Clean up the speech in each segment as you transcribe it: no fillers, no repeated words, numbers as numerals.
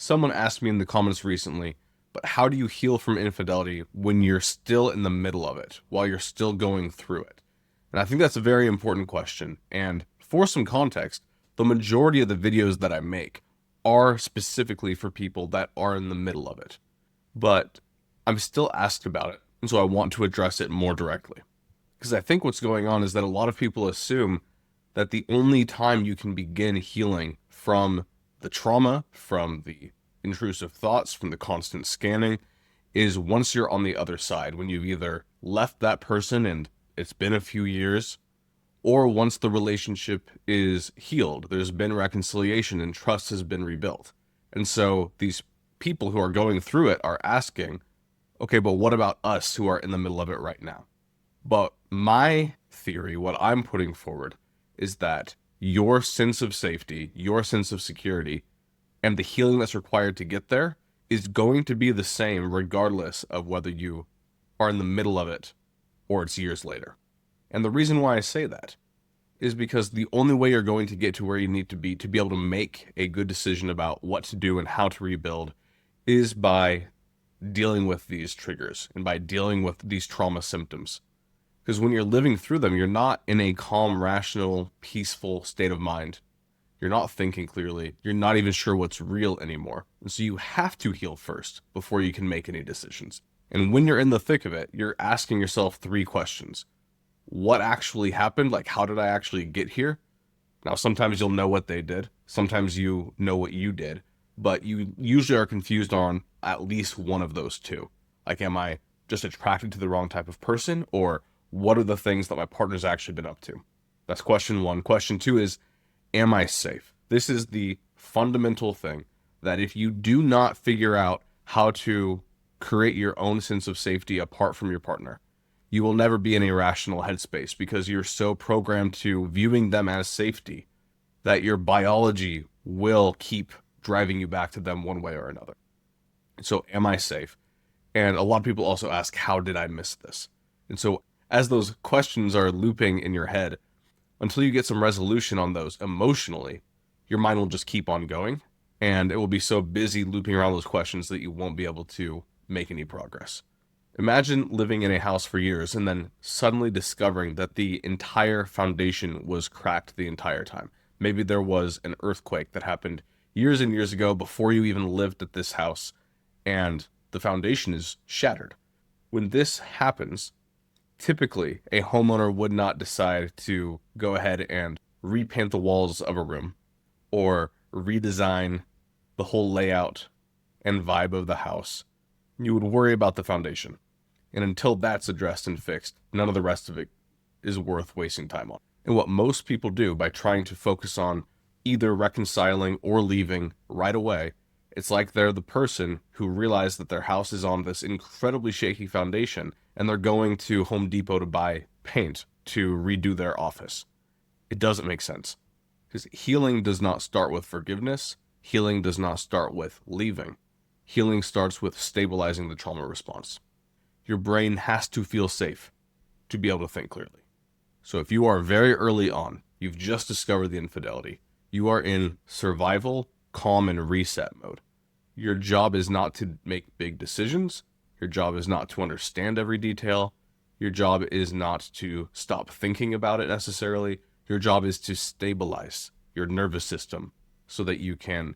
Someone asked me in the comments recently, but how do you heal from infidelity when you're still in the middle of it, while you're still going through it? And I think that's a very important question. And for some context, the majority of the videos that I make are specifically for people that are in the middle of it. But I'm still asked about it, and so I want to address it more directly. Because I think what's going on is that a lot of people assume that the only time you can begin healing from the trauma, from the intrusive thoughts, from the constant scanning, is once you're on the other side, when you've either left that person and it's been a few years, or once the relationship is healed, there's been reconciliation and trust has been rebuilt. And so these people who are going through it are asking, okay, but what about us who are in the middle of it right now? But my theory, what I'm putting forward, is that your sense of safety, your sense of security, and the healing that's required to get there is going to be the same regardless of whether you are in the middle of it or it's years later. And the reason why I say that is because the only way you're going to get to where you need to be able to make a good decision about what to do and how to rebuild is by dealing with these triggers and by dealing with these trauma symptoms. Because when you're living through them, you're not in a calm, rational, peaceful state of mind. You're not thinking clearly. You're not even sure what's real anymore. And so you have to heal first before you can make any decisions. And when you're in the thick of it, you're asking yourself 3 questions. What actually happened? Like, how did I actually get here? Now, sometimes you'll know what they did. Sometimes you know what you did. But you usually are confused on at least one of those 2. Like, am I just attracted to the wrong type of person? Or what are the things that my partner's actually been up to? That's question 1. Question 2 is, am I safe? This is the fundamental thing that if you do not figure out how to create your own sense of safety apart from your partner, you will never be in a rational headspace because you're so programmed to viewing them as safety that your biology will keep driving you back to them one way or another. So am I safe? And a lot of people also ask, how did I miss this? And so as those questions are looping in your head, until you get some resolution on those emotionally, your mind will just keep on going, and it will be so busy looping around those questions that you won't be able to make any progress. Imagine living in a house for years and then suddenly discovering that the entire foundation was cracked the entire time. Maybe there was an earthquake that happened years and years ago before you even lived at this house, and the foundation is shattered. When this happens, typically a homeowner would not decide to go ahead and repaint the walls of a room or redesign the whole layout and vibe of the house. You would worry about the foundation. And until that's addressed and fixed, none of the rest of it is worth wasting time on. And what most people do by trying to focus on either reconciling or leaving right away, it's like they're the person who realized that their house is on this incredibly shaky foundation and they're going to Home Depot to buy paint to redo their office. It doesn't make sense. Because healing does not start with forgiveness. Healing does not start with leaving. Healing starts with stabilizing the trauma response. Your brain has to feel safe to be able to think clearly. So if you are very early on, you've just discovered the infidelity, you are in survival, calm, and reset mode. Your job is not to make big decisions. Your job is not to understand every detail. Your job is not to stop thinking about it necessarily. Your job is to stabilize your nervous system so that you can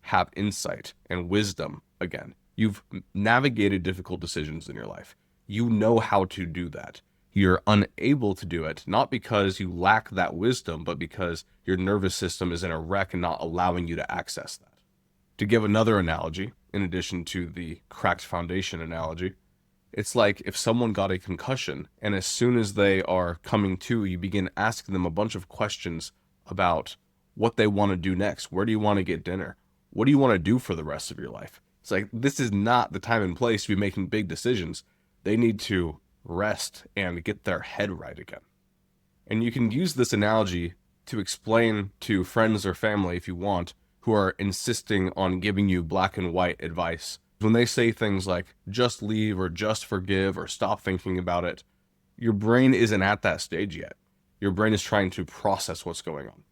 have insight and wisdom again. You've navigated difficult decisions in your life. You know how to do that. You're unable to do it, not because you lack that wisdom, but because your nervous system is in a wreck and not allowing you to access that. To give another analogy, in addition to the cracked foundation analogy, it's like if someone got a concussion and as soon as they are coming to, you begin asking them a bunch of questions about what they want to do next. Where do you want to get dinner? What do you want to do for the rest of your life? It's like, this is not the time and place to be making big decisions. They need to rest and get their head right again. And you can use this analogy to explain to friends or family, if you want, who are insisting on giving you black and white advice. When they say things like, just leave or just forgive or stop thinking about it, your brain isn't at that stage yet. Your brain is trying to process what's going on.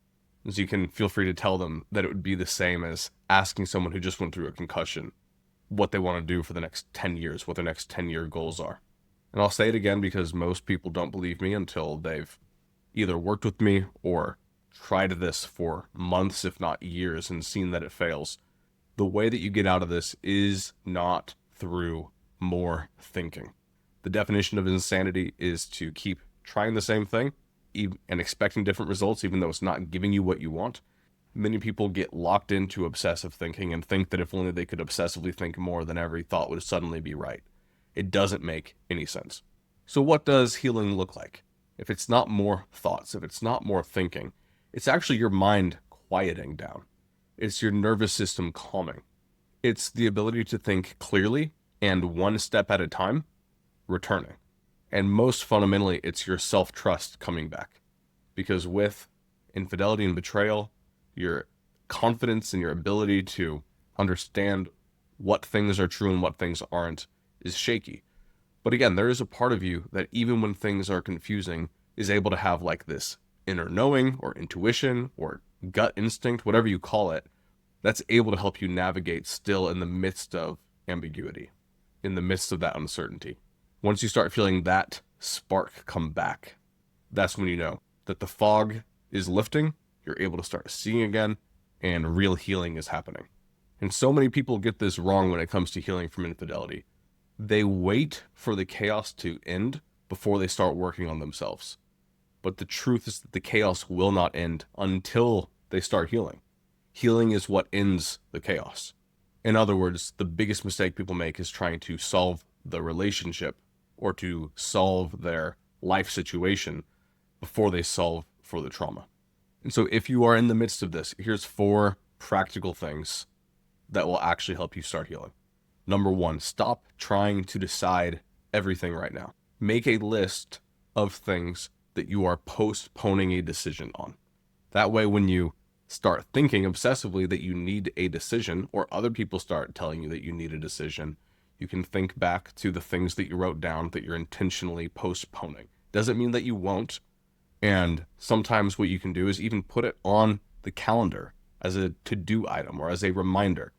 And so you can feel free to tell them that it would be the same as asking someone who just went through a concussion what they want to do for the next 10 years, what their next 10-year goals are. And I'll say it again because most people don't believe me until they've either worked with me or tried this for months, if not years, and seen that it fails. The way that you get out of this is not through more thinking. The definition of insanity is to keep trying the same thing and expecting different results, even though it's not giving you what you want. Many people get locked into obsessive thinking and think that if only they could obsessively think more, then every thought would suddenly be right. It doesn't make any sense. So what does healing look like? If it's not more thoughts, if it's not more thinking, it's actually your mind quieting down. It's your nervous system calming. It's the ability to think clearly and one step at a time, returning. And most fundamentally, it's your self-trust coming back. Because with infidelity and betrayal, your confidence and your ability to understand what things are true and what things aren't is shaky. But again, there is a part of you that even when things are confusing is able to have like this inner knowing or intuition or gut instinct, whatever you call it, that's able to help you navigate still in the midst of ambiguity, in the midst of that uncertainty. Once you start feeling that spark come back, that's when you know that the fog is lifting, you're able to start seeing again, and real healing is happening. And so many people get this wrong when it comes to healing from infidelity. They wait for the chaos to end before they start working on themselves. But the truth is that the chaos will not end until they start healing. Healing is what ends the chaos. In other words, the biggest mistake people make is trying to solve the relationship or to solve their life situation before they solve for the trauma. And so if you are in the midst of this, here's 4 practical things that will actually help you start healing. Number 1, stop trying to decide everything right now. Make a list of things that you are postponing a decision on. That way, when you start thinking obsessively that you need a decision, or other people start telling you that you need a decision, you can think back to the things that you wrote down that you're intentionally postponing. Doesn't mean that you won't. And sometimes what you can do is even put it on the calendar as a to-do item or as a reminder.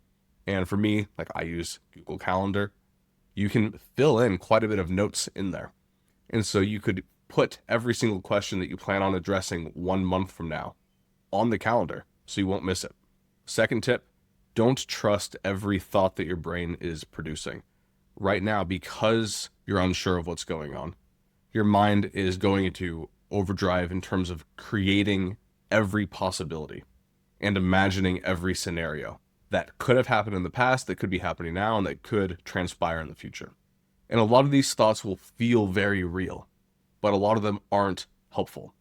And for me, like I use Google Calendar, you can fill in quite a bit of notes in there. And so you could put every single question that you plan on addressing 1 month from now on the calendar so you won't miss it. Second tip, don't trust every thought that your brain is producing. Right now, because you're unsure of what's going on, your mind is going into overdrive in terms of creating every possibility and imagining every scenario that could have happened in the past, that could be happening now, and that could transpire in the future. And a lot of these thoughts will feel very real, but a lot of them aren't helpful.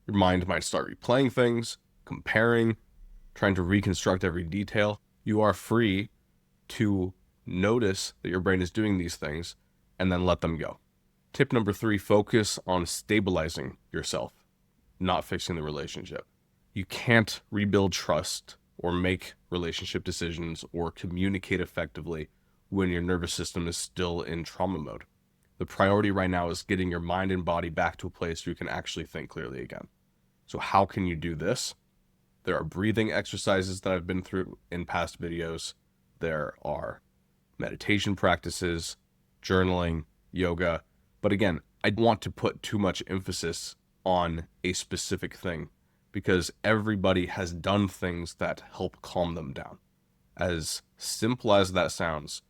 Your mind might start replaying things, comparing, trying to reconstruct every detail. You are free to notice that your brain is doing these things and then let them go. Tip number 3, focus on stabilizing yourself, not fixing the relationship. You can't rebuild trust or make relationship decisions or communicate effectively when your nervous system is still in trauma mode. The priority right now is getting your mind and body back to a place where you can actually think clearly again. So how can you do this? There are breathing exercises that I've been through in past videos. There are meditation practices, journaling, yoga. But again, I don't want to put too much emphasis on a specific thing because everybody has done things that help calm them down. As simple as that sounds,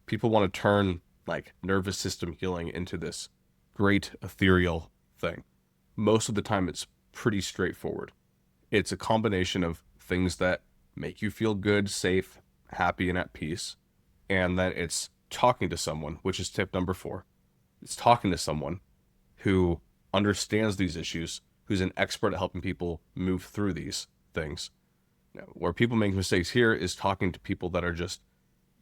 people want to turn like nervous system healing into this great ethereal thing. Most of the time it's pretty straightforward. It's a combination of things that make you feel good, safe, happy, and at peace. And then it's talking to someone, which is tip number 4. It's talking to someone who understands these issues, who's an expert at helping people move through these things. Now, where people make mistakes here is talking to people that are just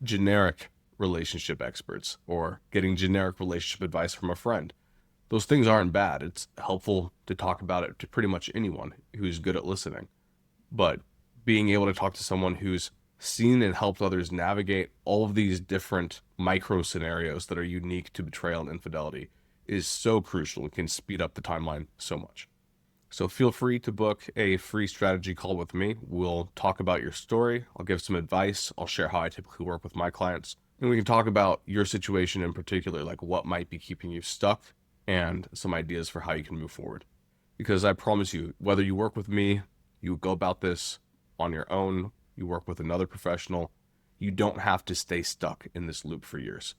generic relationship experts or getting generic relationship advice from a friend. Those things aren't bad. It's helpful to talk about it to pretty much anyone who's good at listening. But being able to talk to someone who's seen and helped others navigate all of these different micro scenarios that are unique to betrayal and infidelity is so crucial. It can speed up the timeline so much. So feel free to book a free strategy call with me. We'll talk about your story. I'll give some advice. I'll share how I typically work with my clients. And we can talk about your situation in particular, like what might be keeping you stuck and some ideas for how you can move forward. Because I promise you, whether you work with me, you go about this on your own, you work with another professional, you don't have to stay stuck in this loop for years.